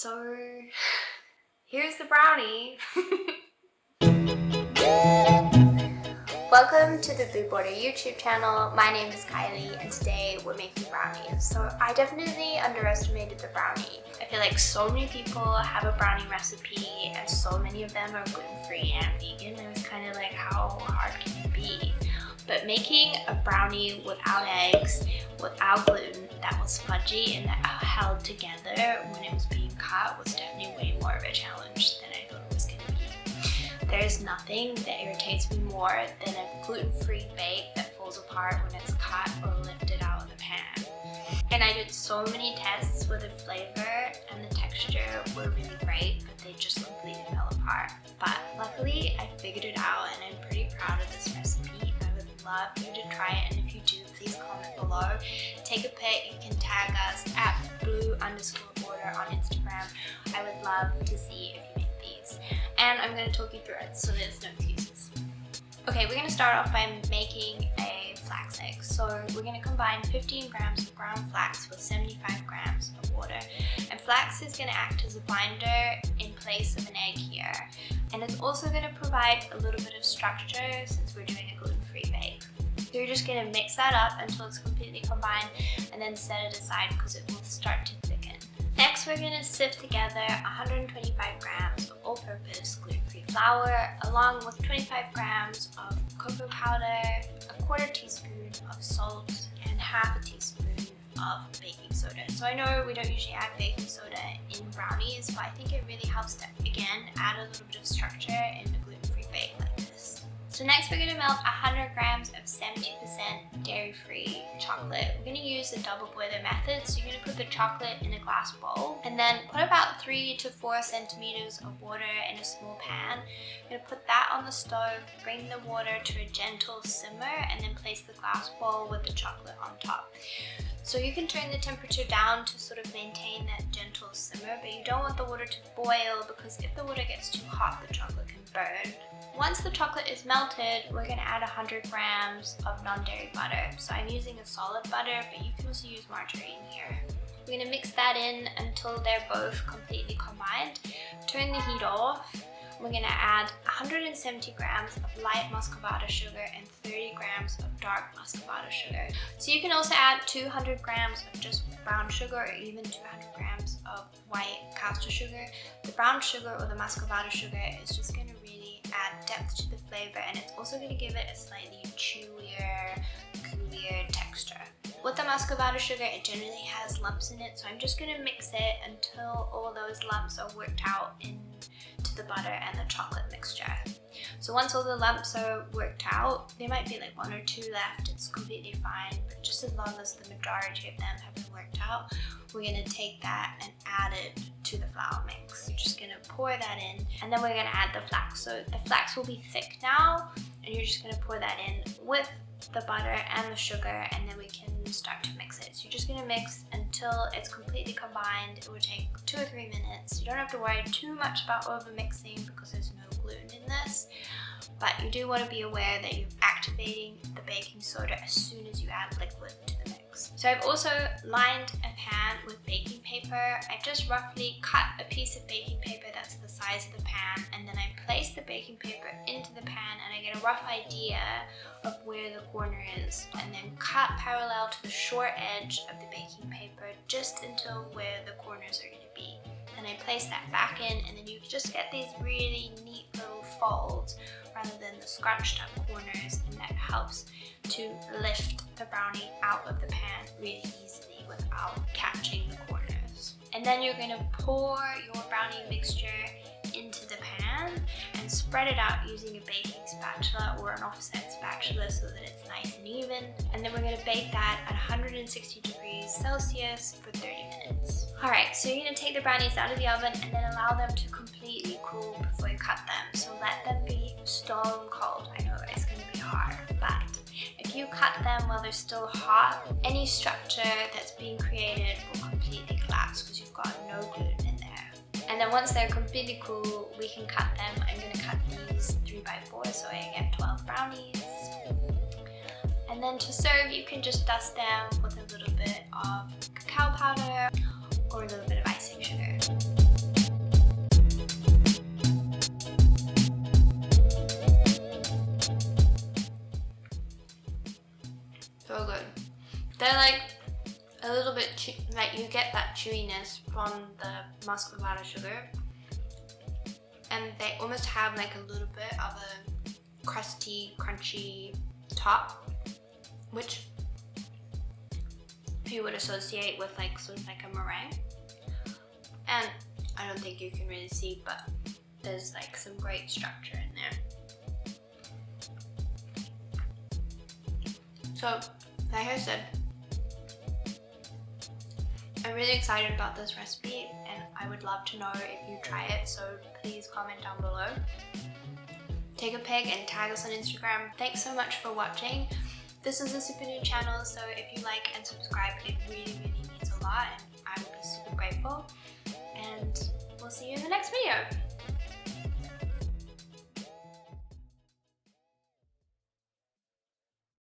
So here's the brownie. Welcome to the Blue Border YouTube channel. My name is Kylie and today we're making brownies. So I definitely underestimated the brownie. I feel like so many people have a brownie recipe and so many of them are gluten-free and vegan, and it's kind of like, how hard can it be? But making a brownie without eggs, without gluten, that was fudgy and that held together when it was being cut was definitely way more of a challenge than I thought it was going to be. There's nothing that irritates me more than a gluten-free bake that falls apart when it's cut or lifted out of the pan. And I did so many tests where the flavor and the texture were really great, but they just completely fell apart. But luckily I figured it out and I'm pretty proud of this recipe. Love you to try it, and if you do, please comment below. Take a pic, you can tag us at blue_border on Instagram. I would love to see if you make these, and I'm going to talk you through it so there's no excuses. Okay, we're going to start off by making a flax egg. So we're going to combine 15 grams of ground flax with 75 grams of water, and flax is going to act as a binder in place of an egg here, and it's also going to provide a little bit of structure since we're doing a gluten-free bake. So you're just going to mix that up until it's completely combined and then set it aside because it will start to thicken. Next, we're going to sift together 125 grams of all-purpose gluten-free flour along with 25 grams of cocoa powder, a quarter teaspoon of salt, and half a teaspoon of baking soda. So I know we don't usually add baking soda in brownies, but I think it really helps to, again, add a little bit of structure in a gluten-free bake like this. So next we're going to melt 100 grams of 70% dairy-free chocolate. We're going to use the double boiler method. So you're going to put the chocolate in a glass bowl and then put about 3 to 4 centimeters of water in a small pan. You're going to put that on the stove, bring the water to a gentle simmer, and then place the glass bowl with the chocolate on top. So you can turn the temperature down to sort of maintain that gentle simmer, but you don't want the water to boil because if the water gets too hot, the chocolate can burn. Once the chocolate is melted, we're going to add 100 grams of non-dairy butter. So I'm using a solid butter, but you can also use margarine here. We're going to mix that in until they're both completely combined. Turn the heat off. We're going to add 170 grams of light muscovado sugar and 30 grams of dark muscovado sugar. So you can also add 200 grams of just brown sugar or even 200 grams of white caster sugar. The brown sugar or the muscovado sugar is just going to really add depth to the flavor, and it's also going to give it a slightly chewier, gooier texture. With the muscovado sugar, it generally has lumps in it, so I'm just going to mix it until all those lumps are worked out into the butter and the chocolate mixture. So once all the lumps are worked out, there might be like 1 or 2 left, it's completely fine, but just as long as the majority of them have been worked out, we're going to take that and add it to the flour mix. You're just going to pour that in, and then we're going to add the flax. So the flax will be thick now, and you're just going to pour that in with the butter and the sugar, and then we can start to mix it. So you're just going to mix until it's completely combined. It will take 2 or 3 minutes. You don't have to worry too much about over mixing because there's no gluten in this, but you do want to be aware that you're activating the baking soda as soon as you add liquid to the mix. So I've also lined a pan with baking paper. I've just roughly cut a piece of baking paper that's the size of the pan, and then I place the baking paper into the pan and I get a rough idea of where the corner is, and then cut parallel to the short edge of the baking paper just until where the corners are going to be. And I place that back in, and then you just get these really neat little folds rather than the scrunched up corners, and that helps to lift the brownie out of the pan really easily without catching the corners. And then you're going to pour your brownie mixture into the pan and spread it out using a baking spatula or an offset spatula so that it's nice and even. And then we're going to bake that at 160 degrees Celsius for 30 minutes. Alright, so you're going to take the brownies out of the oven and then allow them to completely cool before you cut them. So let them be stone cold. I know it's going to be hard, but if you cut them while they're still hot, any structure that's being created will completely collapse because you've got no gluten in there. And then once they're completely cool, we can cut them. I'm going to cut these 3x4 so I get 12 brownies. And then to serve, you can just dust them with a little bit of cacao powder or a little bit of icing sugar. get that chewiness from the muscovado sugar, and they almost have like a little bit of a crusty, crunchy top, which you would associate with like sort of like a meringue. And I don't think you can really see, but there's like some great structure in there. So, like I said, I'm really excited about this recipe and I would love to know if you try it, so please comment down below. Take a pic and tag us on Instagram. Thanks so much for watching. This is a super new channel, so if you like and subscribe, it really, really means a lot and I would be super grateful. And we'll see you in the next video.